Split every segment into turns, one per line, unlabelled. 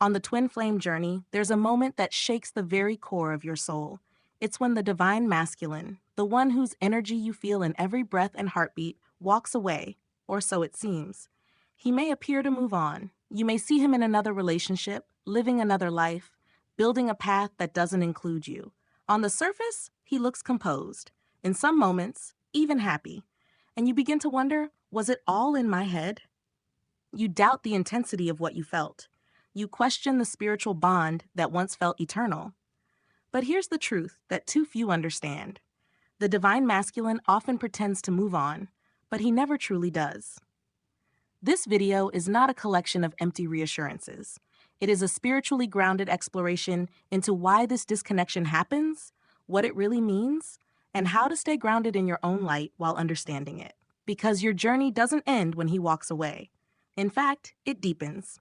On the twin flame journey, there's a moment that shakes the very core of your soul. It's when the divine masculine, the one whose energy you feel in every breath and heartbeat, walks away, or so it seems. He may appear to move on. You may see him in another relationship, living another life, building a path that doesn't include you. On the surface, he looks composed. In some moments, even happy. And you begin to wonder, was it all in my head? You doubt the intensity of what you felt. You question the spiritual bond that once felt eternal. But here's the truth that too few understand. The divine masculine often pretends to move on, but he never truly does. This video is not a collection of empty reassurances. It is a spiritually grounded exploration into why this disconnection happens, what it really means, and how to stay grounded in your own light while understanding it. Because your journey doesn't end when he walks away. In fact, it deepens.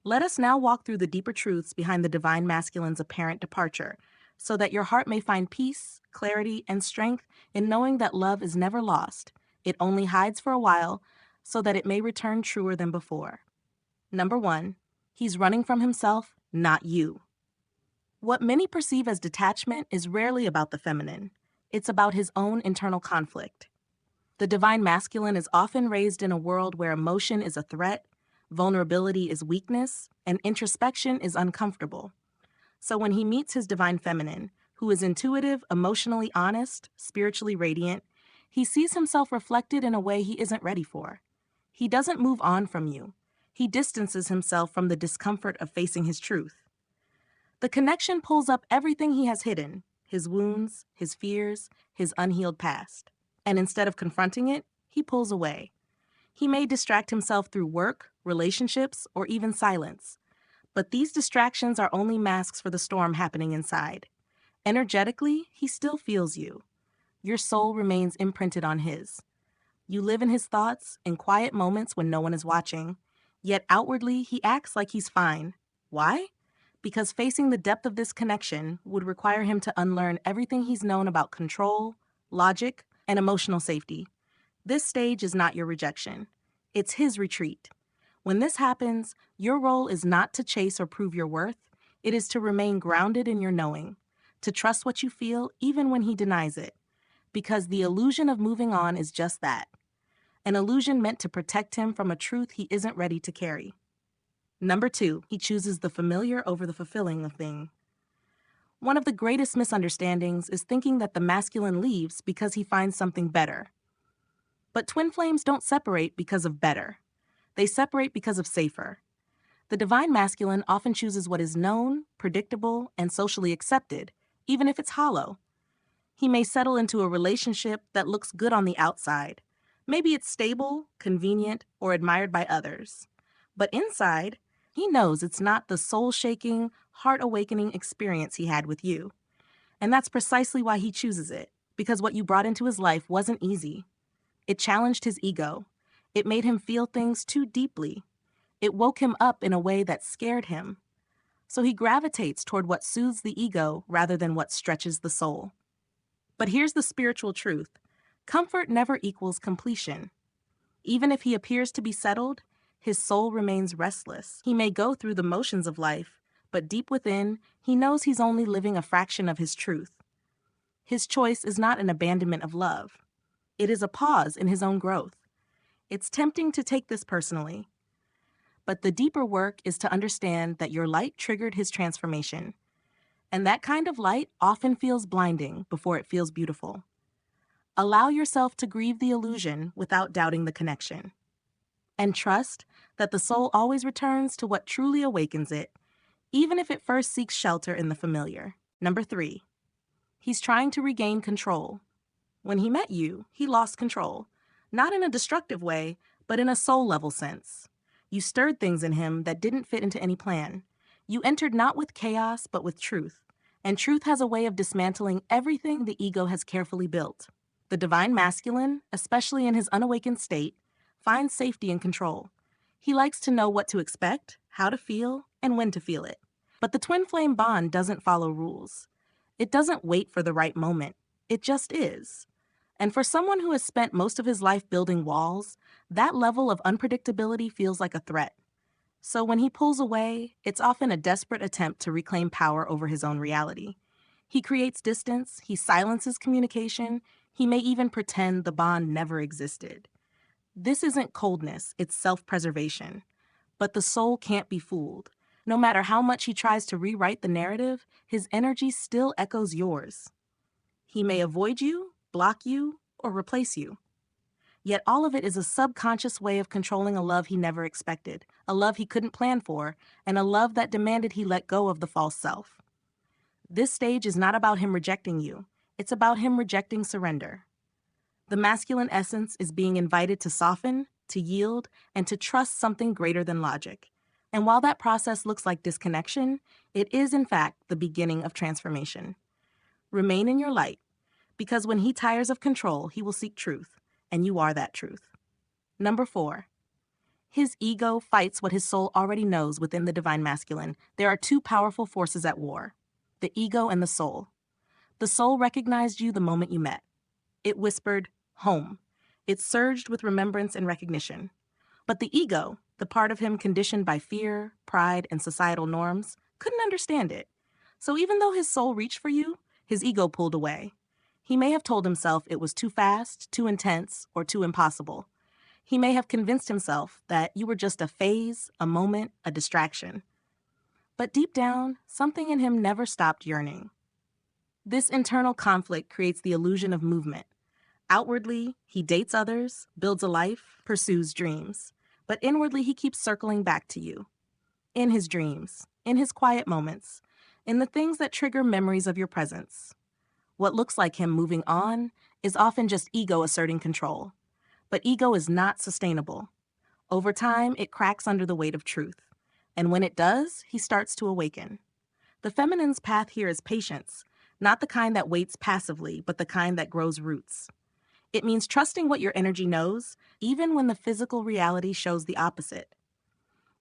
Let us now walk through the deeper truths behind the divine masculine's apparent departure, so that your heart may find peace, clarity, and strength in knowing that love is never lost. It only hides for a while, so that it may return truer than before. Number 1, he's running from himself, not you. What many perceive as detachment is rarely about the feminine. It's about his own internal conflict. The divine masculine is often raised in a world where emotion is a threat, vulnerability is weakness, and introspection is uncomfortable. So when he meets his divine feminine, who is intuitive, emotionally honest, spiritually radiant, he sees himself reflected in a way he isn't ready for. He doesn't move on from you. He distances himself from the discomfort of facing his truth. The connection pulls up everything he has hidden, his wounds, his fears, his unhealed past. And instead of confronting it, he pulls away. He may distract himself through work, relationships, or even silence. But these distractions are only masks for the storm happening inside. Energetically, he still feels you. Your soul remains imprinted on his. You live in his thoughts, in quiet moments when no one is watching. Yet outwardly, he acts like he's fine. Why? Because facing the depth of this connection would require him to unlearn everything he's known about control, logic, and emotional safety. This stage is not your rejection. It's his retreat. When this happens, your role is not to chase or prove your worth. It is to remain grounded in your knowing, to trust what you feel even when he denies it. Because the illusion of moving on is just that. An illusion meant to protect him from a truth he isn't ready to carry. Number 2, he chooses the familiar over the fulfilling thing. One of the greatest misunderstandings is thinking that the masculine leaves because he finds something better. But twin flames don't separate because of better. They separate because of safer. The divine masculine often chooses what is known, predictable, and socially accepted, even if it's hollow. He may settle into a relationship that looks good on the outside. Maybe it's stable, convenient, or admired by others. But inside, he knows it's not the soul-shaking, heart-awakening experience he had with you. And that's precisely why he chooses it, because what you brought into his life wasn't easy. It challenged his ego. It made him feel things too deeply. It woke him up in a way that scared him. So he gravitates toward what soothes the ego rather than what stretches the soul. But here's the spiritual truth. Comfort never equals completion. Even if he appears to be settled, his soul remains restless. He may go through the motions of life, but deep within, he knows he's only living a fraction of his truth. His choice is not an abandonment of love. It is a pause in his own growth. It's tempting to take this personally. But the deeper work is to understand that your light triggered his transformation. And that kind of light often feels blinding before it feels beautiful. Allow yourself to grieve the illusion without doubting the connection. And trust that the soul always returns to what truly awakens it, even if it first seeks shelter in the familiar. Number 3, he's trying to regain control. When he met you, he lost control, not in a destructive way, but in a soul-level sense. You stirred things in him that didn't fit into any plan. You entered not with chaos, but with truth. And truth has a way of dismantling everything the ego has carefully built. The divine masculine, especially in his unawakened state, finds safety in control. He likes to know what to expect, how to feel, and when to feel it. But the twin flame bond doesn't follow rules. It doesn't wait for the right moment. It just is. And for someone who has spent most of his life building walls, that level of unpredictability feels like a threat. So when he pulls away, it's often a desperate attempt to reclaim power over his own reality. He creates distance, he silences communication, he may even pretend the bond never existed. This isn't coldness, it's self-preservation. But the soul can't be fooled. No matter how much he tries to rewrite the narrative, his energy still echoes yours. He may avoid you, block you, or replace you. Yet all of it is a subconscious way of controlling a love he never expected, a love he couldn't plan for, and a love that demanded he let go of the false self. This stage is not about him rejecting you. It's about him rejecting surrender. The masculine essence is being invited to soften, to yield, and to trust something greater than logic. And while that process looks like disconnection, it is in fact the beginning of transformation. Remain in your light, because when he tires of control, he will seek truth, and you are that truth. Number 4. His ego fights what his soul already knows within the divine masculine. There are two powerful forces at war: the ego and the soul. The soul recognized you the moment you met. It whispered, home. It surged with remembrance and recognition. But the ego, the part of him conditioned by fear, pride, and societal norms, couldn't understand it. So even though his soul reached for you, his ego pulled away. He may have told himself it was too fast, too intense, or too impossible. He may have convinced himself that you were just a phase, a moment, a distraction. But deep down, something in him never stopped yearning. This internal conflict creates the illusion of movement. Outwardly, he dates others, builds a life, pursues dreams. But inwardly, he keeps circling back to you. In his dreams, in his quiet moments, in the things that trigger memories of your presence. What looks like him moving on is often just ego asserting control. But ego is not sustainable. Over time, it cracks under the weight of truth. And when it does, he starts to awaken. The feminine's path here is patience, not the kind that waits passively, but the kind that grows roots. It means trusting what your energy knows, even when the physical reality shows the opposite.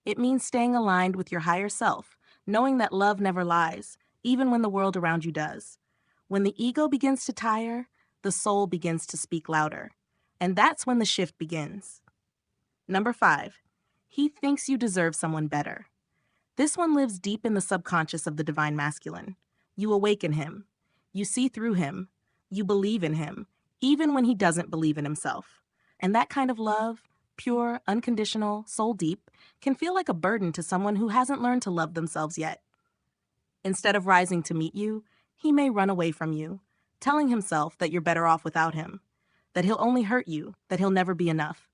It means staying aligned with your higher self, knowing that love never lies, even when the world around you does. When the ego begins to tire, the soul begins to speak louder. And that's when the shift begins. Number 5, he thinks you deserve someone better. This one lives deep in the subconscious of the divine masculine. You awaken him. You see through him. You believe in him, even when he doesn't believe in himself. And that kind of love, pure, unconditional, soul deep, can feel like a burden to someone who hasn't learned to love themselves yet. Instead of rising to meet you, he may run away from you, telling himself that you're better off without him, that he'll only hurt you, that he'll never be enough.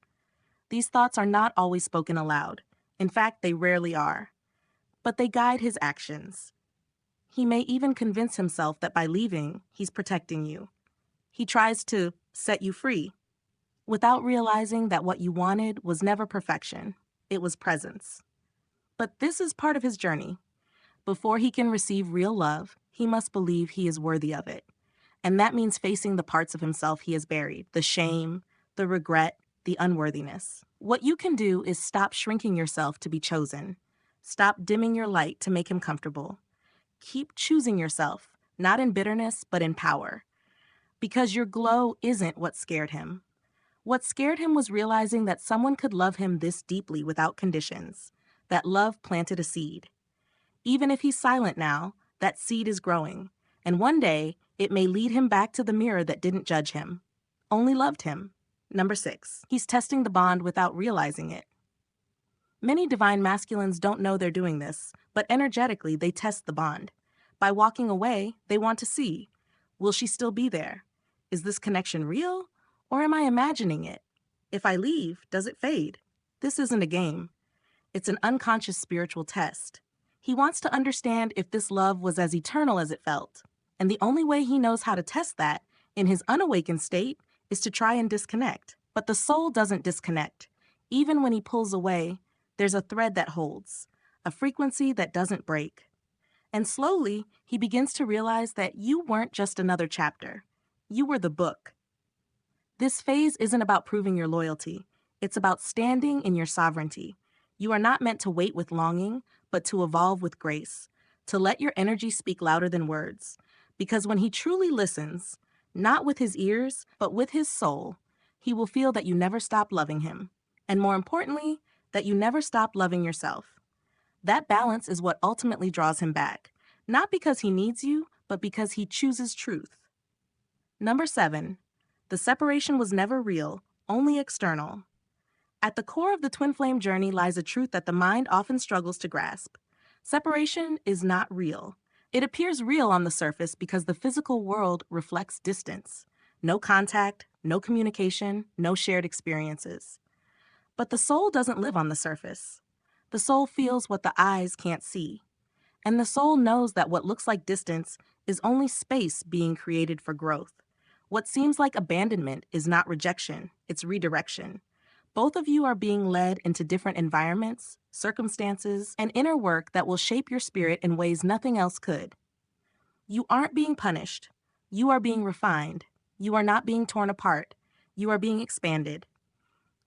These thoughts are not always spoken aloud. In fact, they rarely are. But they guide his actions. He may even convince himself that by leaving, he's protecting you. He tries to set you free, without realizing that what you wanted was never perfection. It was presence. But this is part of his journey. Before he can receive real love, he must believe he is worthy of it. And that means facing the parts of himself he has buried, the shame, the regret, the unworthiness. What you can do is stop shrinking yourself to be chosen. Stop dimming your light to make him comfortable. Keep choosing yourself, not in bitterness, but in power. Because your glow isn't what scared him. What scared him was realizing that someone could love him this deeply without conditions. That love planted a seed. Even if he's silent now, that seed is growing. And one day, it may lead him back to the mirror that didn't judge him, only loved him. Number 6, he's testing the bond without realizing it. Many divine masculines don't know they're doing this, but energetically they test the bond. By walking away, they want to see, will she still be there? Is this connection real, or am I imagining it? If I leave, does it fade? This isn't a game. It's an unconscious spiritual test. He wants to understand if this love was as eternal as it felt. And the only way he knows how to test that, in his unawakened state, is to try and disconnect. But the soul doesn't disconnect. Even when he pulls away, there's a thread that holds, a frequency that doesn't break. And slowly, he begins to realize that you weren't just another chapter. You were the book. This phase isn't about proving your loyalty. It's about standing in your sovereignty. You are not meant to wait with longing, but to evolve with grace, to let your energy speak louder than words. Because when he truly listens, not with his ears, but with his soul, he will feel that you never stop loving him. And more importantly, that you never stop loving yourself. That balance is what ultimately draws him back, not because he needs you, but because he chooses truth. Number 7. The separation was never real, only external. At the core of the twin flame journey lies a truth that the mind often struggles to grasp. Separation is not real. It appears real on the surface because the physical world reflects distance. No contact, no communication, no shared experiences. But the soul doesn't live on the surface. The soul feels what the eyes can't see. And the soul knows that what looks like distance is only space being created for growth. What seems like abandonment is not rejection, it's redirection. Both of you are being led into different environments, circumstances, and inner work that will shape your spirit in ways nothing else could. You aren't being punished. You are being refined. You are not being torn apart. You are being expanded.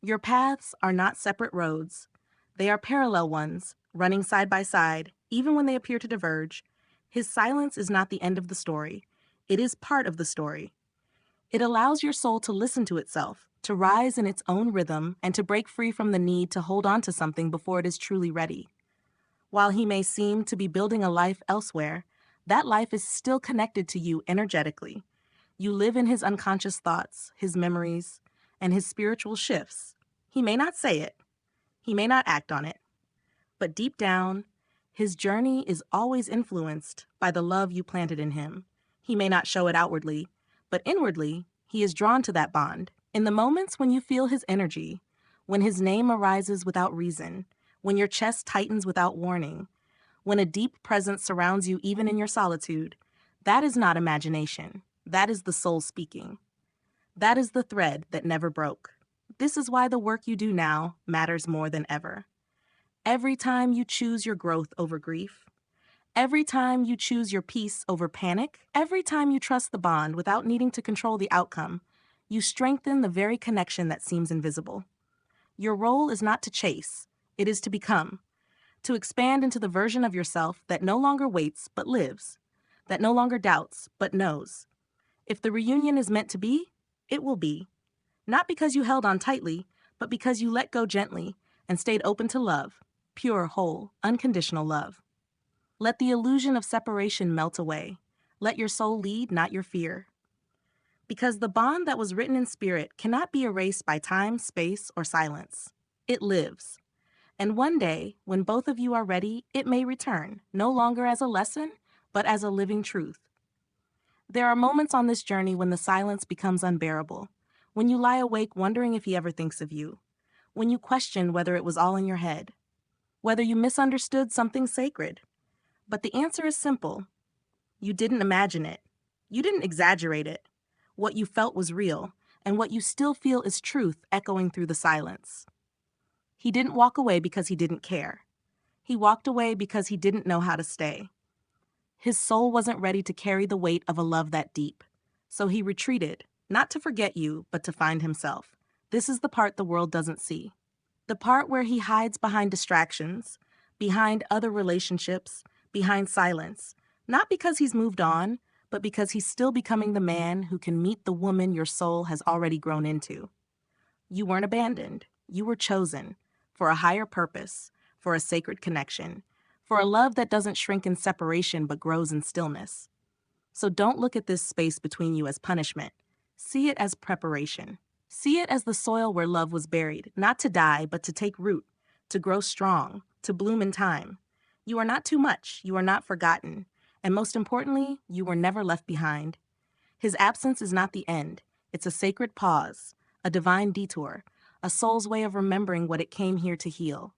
Your paths are not separate roads. They are parallel ones, running side by side, even when they appear to diverge. His silence is not the end of the story. It is part of the story. It allows your soul to listen to itself, to rise in its own rhythm, and to break free from the need to hold on to something before it is truly ready. While he may seem to be building a life elsewhere, that life is still connected to you energetically. You live in his unconscious thoughts, his memories, and his spiritual shifts. He may not say it, he may not act on it, but deep down, his journey is always influenced by the love you planted in him. He may not show it outwardly, but inwardly, he is drawn to that bond. In the moments when you feel his energy, when his name arises without reason, when your chest tightens without warning, when a deep presence surrounds you even in your solitude, that is not imagination. That is the soul speaking. That is the thread that never broke. This is why the work you do now matters more than ever. Every time you choose your growth over grief, every time you choose your peace over panic, every time you trust the bond without needing to control the outcome, you strengthen the very connection that seems invisible. Your role is not to chase, it is to become, to expand into the version of yourself that no longer waits but lives, that no longer doubts but knows. If the reunion is meant to be, it will be. Not because you held on tightly, but because you let go gently and stayed open to love, pure, whole, unconditional love. Let the illusion of separation melt away. Let your soul lead, not your fear. Because the bond that was written in spirit cannot be erased by time, space, or silence. It lives. And one day, when both of you are ready, it may return, no longer as a lesson, but as a living truth. There are moments on this journey when the silence becomes unbearable, when you lie awake wondering if he ever thinks of you, when you question whether it was all in your head, whether you misunderstood something sacred. But the answer is simple. You didn't imagine it. You didn't exaggerate it. What you felt was real, and what you still feel is truth echoing through the silence. He didn't walk away because he didn't care. He walked away because he didn't know how to stay. His soul wasn't ready to carry the weight of a love that deep. So he retreated, not to forget you, but to find himself. This is the part the world doesn't see. The part where he hides behind distractions, behind other relationships, behind silence. Not because he's moved on, but because he's still becoming the man who can meet the woman your soul has already grown into. You weren't abandoned. You were chosen for a higher purpose, for a sacred connection, for a love that doesn't shrink in separation but grows in stillness. So don't look at this space between you as punishment. See it as preparation. See it as the soil where love was buried, not to die, but to take root, to grow strong, to bloom in time. You are not too much. You are not forgotten. And most importantly, you were never left behind. His absence is not the end. It's a sacred pause, a divine detour, a soul's way of remembering what it came here to heal.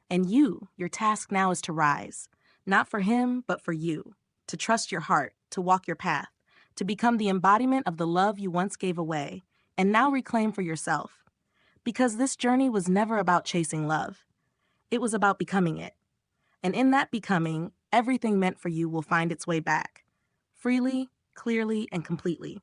And your task now is to rise, not for him, but for you, to trust your heart, to walk your path, to become the embodiment of the love you once gave away and now reclaim for yourself. Because this journey was never about chasing love. It was about becoming it. And in that becoming, everything meant for you will find its way back, freely, clearly, and completely.